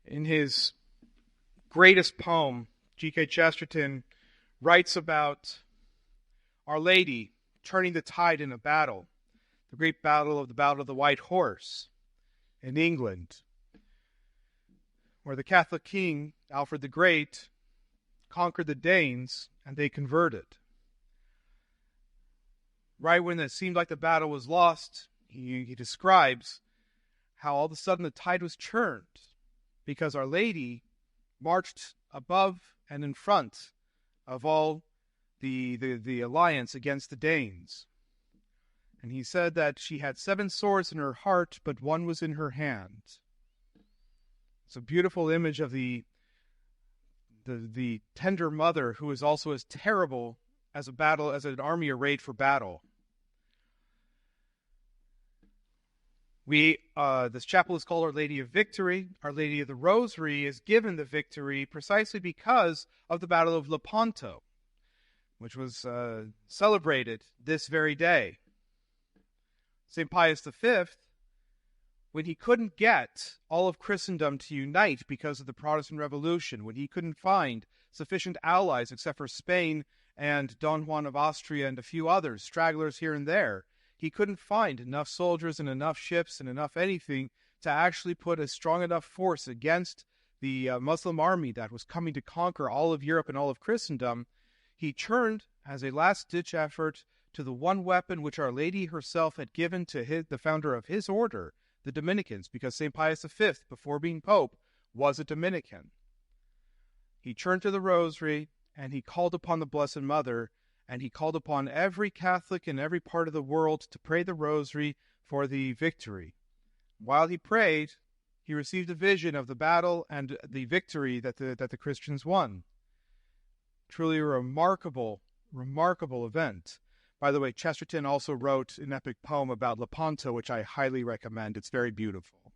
In his greatest poem, G.K. Chesterton writes about Our Lady turning the tide in a battle, the great Battle of the White Horse in England, where the Catholic king, Alfred the Great, conquered the Danes and they converted. Right when it seemed like the battle was lost, he describes how all of a sudden the tide was turned because Our Lady marched above and in front of all the alliance against the Danes. And he said that she had 7 swords in her heart, but 1 was in her hand. It's a beautiful image of the tender mother who is also as terrible as an army arrayed for battle. This chapel is called Our Lady of Victory. Our Lady of the Rosary is given the victory precisely because of the Battle of Lepanto, which was celebrated this very day. St. Pius V, when he couldn't get all of Christendom to unite because of the Protestant Revolution, when he couldn't find sufficient allies except for Spain and Don Juan of Austria and a few others, stragglers here and there, he couldn't find enough soldiers and enough ships and enough anything to actually put a strong enough force against the Muslim army that was coming to conquer all of Europe and all of Christendom. He turned, as a last-ditch effort, to the one weapon which Our Lady herself had given to the founder of his order, the Dominicans, because St. Pius V, before being Pope, was a Dominican. He turned to the Rosary, and he called upon the Blessed Mother, and he called upon every Catholic in every part of the world to pray the Rosary for the victory. While he prayed, he received a vision of the battle and the victory that the Christians won. Truly a remarkable event. By the way, Chesterton also wrote an epic poem about Lepanto, which I highly recommend. It's very beautiful.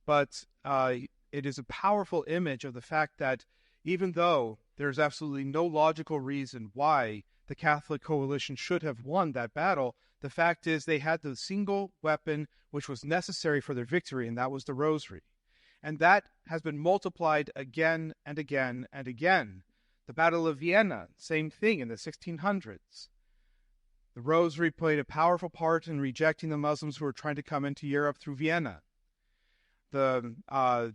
But it is a powerful image of the fact that even though there's absolutely no logical reason why the Catholic coalition should have won that battle, the fact is they had the single weapon which was necessary for their victory, and that was the Rosary. And that has been multiplied again and again and again. The Battle of Vienna, same thing in the 1600s. The Rosary played a powerful part in rejecting the Muslims who were trying to come into Europe through Vienna. Throughout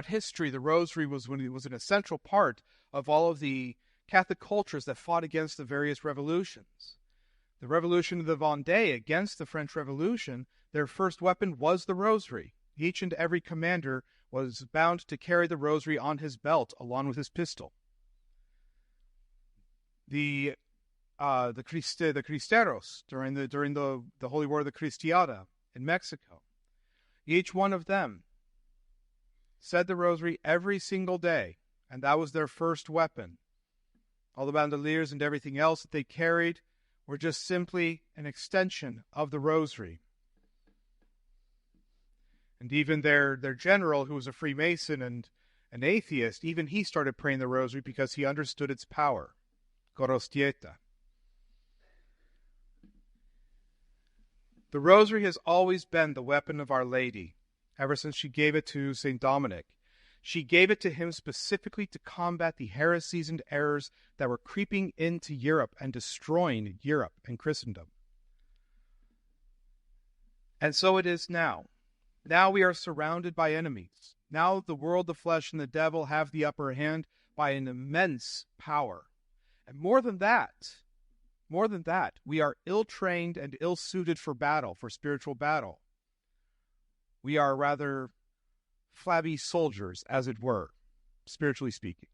history, the Rosary was an essential part of all of the Catholic cultures that fought against the various revolutions. The Revolution of the Vendée against the French Revolution, their first weapon was the Rosary. Each and every commander was bound to carry the Rosary on his belt along with his pistol. The Cristeros during the Holy War of the Cristiada in Mexico, each one of them said the Rosary every single day, and that was their first weapon. All the bandoliers and everything else that they carried were just simply an extension of the Rosary. And even their general, who was a Freemason and an atheist, even he started praying the Rosary because he understood its power. Gorostieta. The Rosary has always been the weapon of Our Lady, ever since she gave it to St. Dominic. She gave it to him specifically to combat the heresies and errors that were creeping into Europe and destroying Europe and Christendom. And so it is now. Now we are surrounded by enemies. Now the world, the flesh, and the devil have the upper hand by an immense power. And more than that, we are ill-trained and ill-suited for battle, for spiritual battle. We are rather flabby soldiers, as it were, spiritually speaking.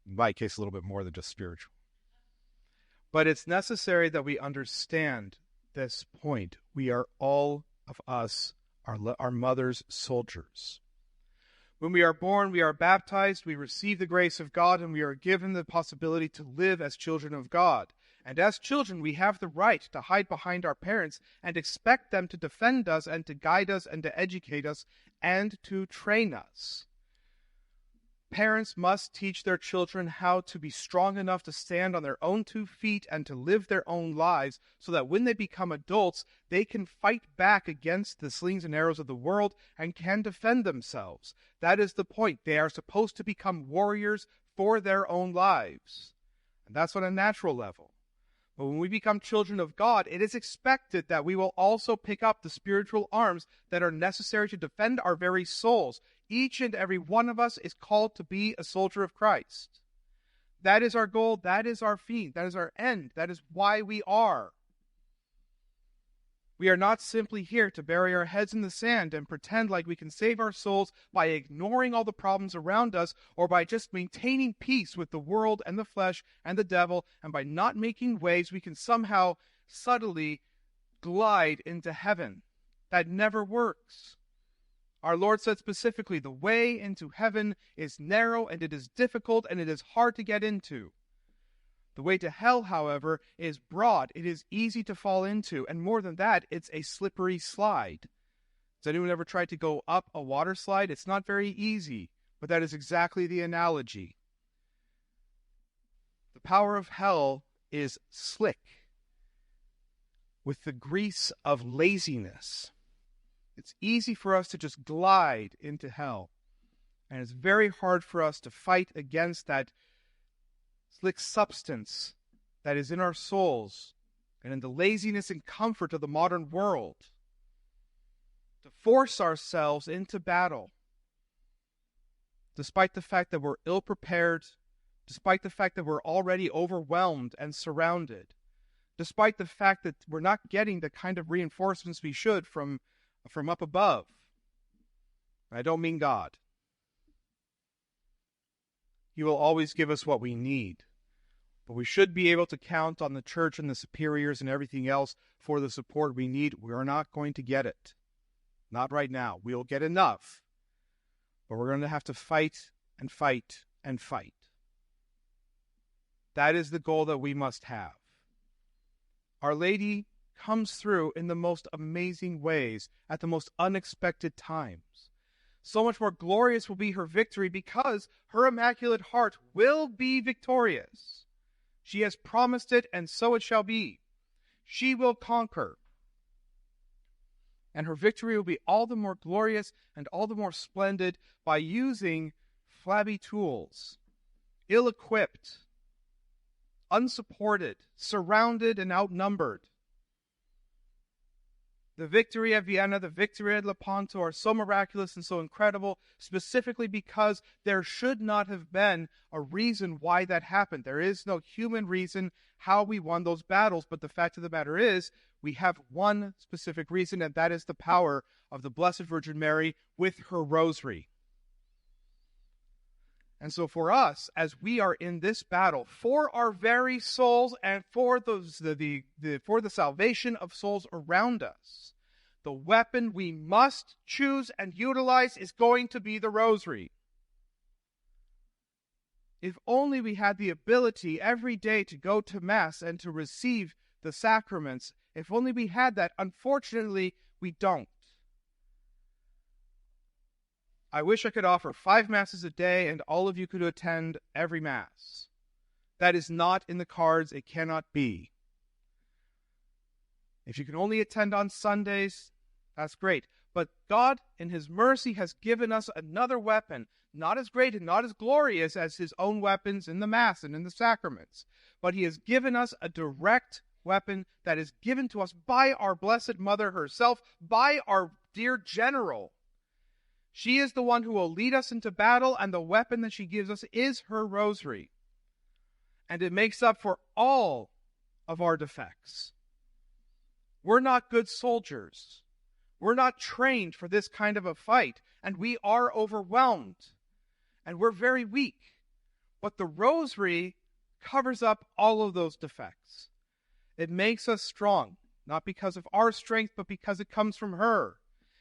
In my case, a little bit more than just spiritual. But it's necessary that we understand this point. We are all of us, our mother's soldiers. When we are born, we are baptized, we receive the grace of God, and we are given the possibility to live as children of God. And as children, we have the right to hide behind our parents and expect them to defend us and to guide us and to educate us and to train us. Parents must teach their children how to be strong enough to stand on their own 2 feet and to live their own lives so that when they become adults, they can fight back against the slings and arrows of the world and can defend themselves. That is the point. They are supposed to become warriors for their own lives. And that's on a natural level. But when we become children of God, it is expected that we will also pick up the spiritual arms that are necessary to defend our very souls. Each and every one of us is called to be a soldier of Christ. That is our goal. That is our feat. That is our end. That is why we are. We are not simply here to bury our heads in the sand and pretend like we can save our souls by ignoring all the problems around us or by just maintaining peace with the world and the flesh and the devil, and by not making waves we can somehow subtly glide into heaven. That never works. Our Lord said specifically, the way into heaven is narrow and it is difficult and it is hard to get into. The way to hell, however, is broad. It is easy to fall into. And more than that, it's a slippery slide. Has anyone ever tried to go up a water slide? It's not very easy, but that is exactly the analogy. The power of hell is slick with the grease of laziness. It's easy for us to just glide into hell. And it's very hard for us to fight against that slick substance that is in our souls and in the laziness and comfort of the modern world. To force ourselves into battle, despite the fact that we're ill-prepared, despite the fact that we're already overwhelmed and surrounded, despite the fact that we're not getting the kind of reinforcements we should from up above. I don't mean God. He will always give us what we need. But we should be able to count on the church and the superiors and everything else for the support we need. We're not going to get it. Not right now. We'll get enough. But we're going to have to fight and fight and fight. That is the goal that we must have. Our Lady comes through in the most amazing ways at the most unexpected times. So much more glorious will be her victory because her Immaculate Heart will be victorious. She has promised it, and so it shall be. She will conquer. And her victory will be all the more glorious and all the more splendid by using flabby tools, ill-equipped, unsupported, surrounded, and outnumbered. The victory at Vienna, the victory at Lepanto are so miraculous and so incredible, specifically because there should not have been a reason why that happened. There is no human reason how we won those battles, but the fact of the matter is, we have one specific reason, and that is the power of the Blessed Virgin Mary with her Rosary. And so for us, as we are in this battle, for our very souls and for for the salvation of souls around us, the weapon we must choose and utilize is going to be the Rosary. If only we had the ability every day to go to Mass and to receive the sacraments, if only we had that. Unfortunately, we don't. I wish I could offer 5 Masses a day and all of you could attend every Mass. That is not in the cards. It cannot be. If you can only attend on Sundays, that's great. But God, in His mercy, has given us another weapon, not as great and not as glorious as His own weapons in the Mass and in the sacraments. But He has given us a direct weapon that is given to us by our Blessed Mother herself, by our dear General. She is the one who will lead us into battle, and the weapon that she gives us is her Rosary. And it makes up for all of our defects. We're not good soldiers. We're not trained for this kind of a fight, and we are overwhelmed, and we're very weak. But the Rosary covers up all of those defects. It makes us strong, not because of our strength, but because it comes from her.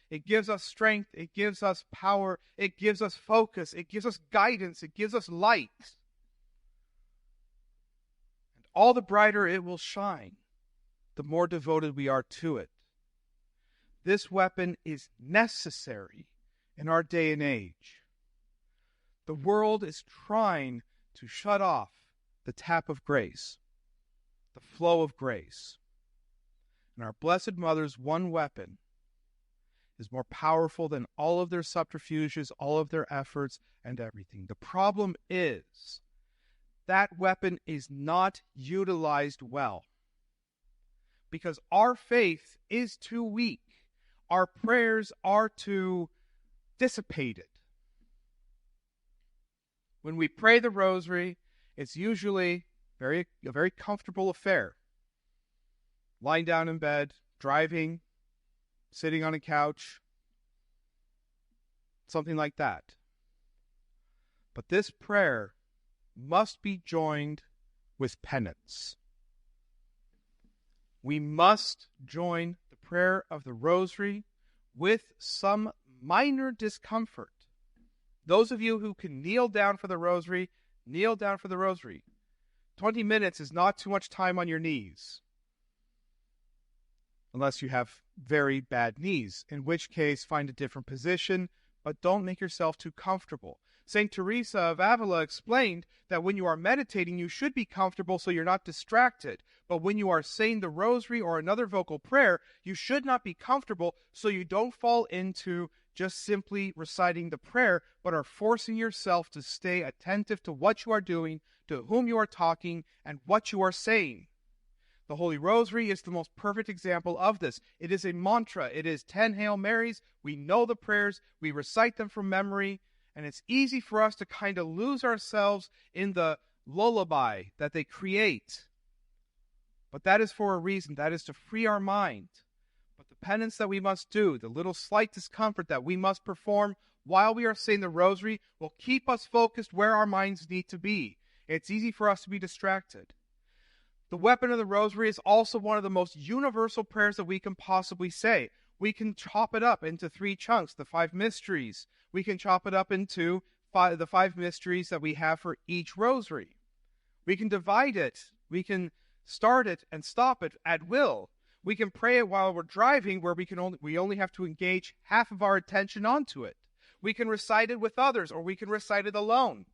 It gives us strength, it gives us power, it gives us focus, it gives us guidance, it gives us light. And all the brighter it will shine, the more devoted we are to it. This weapon is necessary in our day and age. The world is trying to shut off the tap of grace, the flow of grace. And our Blessed Mother's one weapon is more powerful than all of their subterfuges, all of their efforts, and everything. The problem is that weapon is not utilized well, because our faith is too weak. Our prayers are too dissipated. When we pray the Rosary, it's usually a very comfortable affair. Lying down in bed, driving, sitting on a couch, something like that. But this prayer must be joined with penance. We must join the prayer of the Rosary with some minor discomfort. Those of you who can kneel down for the Rosary, kneel down for the Rosary. 20 minutes is not too much time on your knees, unless you have very bad knees, in which case find a different position, but don't make yourself too comfortable. St. Teresa of Avila explained that when you are meditating, you should be comfortable so you're not distracted. But when you are saying the Rosary or another vocal prayer, you should not be comfortable so you don't fall into just simply reciting the prayer, but are forcing yourself to stay attentive to what you are doing, to whom you are talking, and what you are saying. The Holy Rosary is the most perfect example of this. It is a mantra. It is 10 Hail Marys. We know the prayers. We recite them from memory. And it's easy for us to kind of lose ourselves in the lullaby that they create. But that is for a reason. That is to free our mind. But the penance that we must do, the little slight discomfort that we must perform while we are saying the Rosary, will keep us focused where our minds need to be. It's easy for us to be distracted. The weapon of the Rosary is also one of the most universal prayers that we can possibly say. We can chop it up into 3 chunks, the 5 mysteries. We can chop it up into the 5 mysteries that we have for each Rosary. We can divide it. We can start it and stop it at will. We can pray it while we're driving, where we only have to engage half of our attention onto it. We can recite it with others, or we can recite it alone.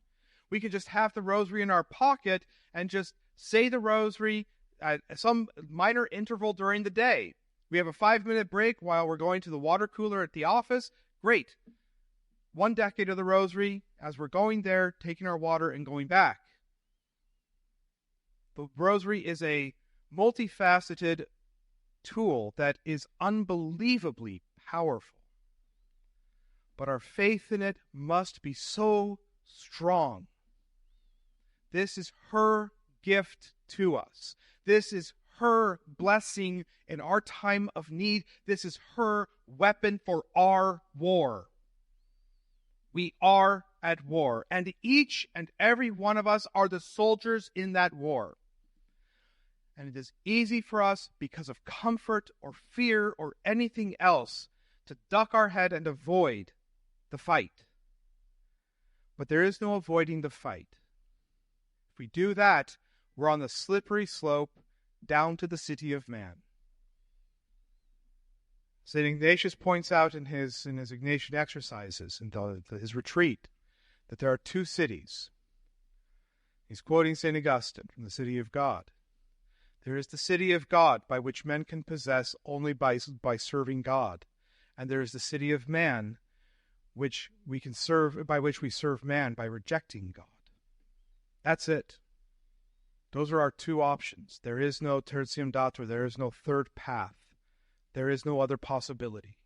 We can just have the Rosary in our pocket and just say the Rosary at some minor interval during the day. We have a 5-minute break while we're going to the water cooler at the office. Great. 1 decade of the Rosary as we're going there, taking our water and going back. The Rosary is a multifaceted tool that is unbelievably powerful. But our faith in it must be so strong. This is her gift to us. This is her blessing in our time of need. This is her weapon for our war. We are at war, and each and every one of us are the soldiers in that war. And it is easy for us, because of comfort or fear or anything else, to duck our head and avoid the fight. But there is no avoiding the fight. If we do that, we're on the slippery slope down to the city of man. St. Ignatius points out in his Ignatian exercises, in his retreat, that there are 2 cities. He's quoting St. Augustine from the city of God. There is the city of God, by which men can possess only by serving God. And there is the city of man, which we can serve, by which we serve man by rejecting God. That's it. Those are our 2 options. There is no tertium datur. There is no third path. There is no other possibility.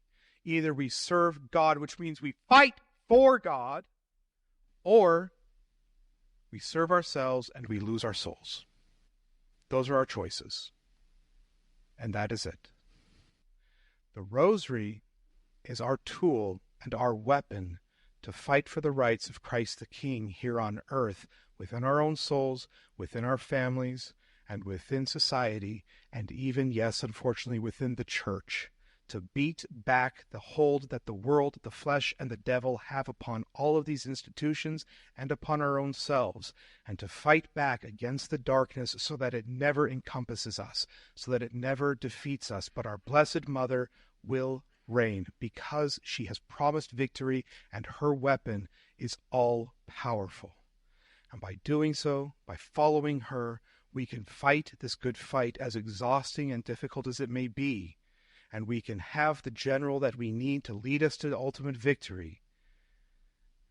Either we serve God, which means we fight for God, or we serve ourselves and we lose our souls. Those are our choices. And that is it. The Rosary is our tool and our weapon to fight for the rights of Christ the King here on earth, within our own souls, within our families, and within society, and even, yes, unfortunately, within the Church, to beat back the hold that the world, the flesh, and the devil have upon all of these institutions and upon our own selves, and to fight back against the darkness so that it never encompasses us, so that it never defeats us, but our Blessed Mother will reign, because she has promised victory and her weapon is all powerful. And by doing so, by following her, we can fight this good fight, as exhausting and difficult as it may be, and we can have the general that we need to lead us to the ultimate victory.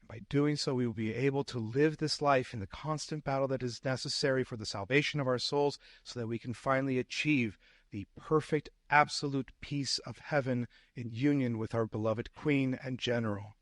By doing so, we will be able to live this life in the constant battle that is necessary for the salvation of our souls, so that we can finally achieve the perfect, absolute peace of heaven in union with our beloved Queen and General.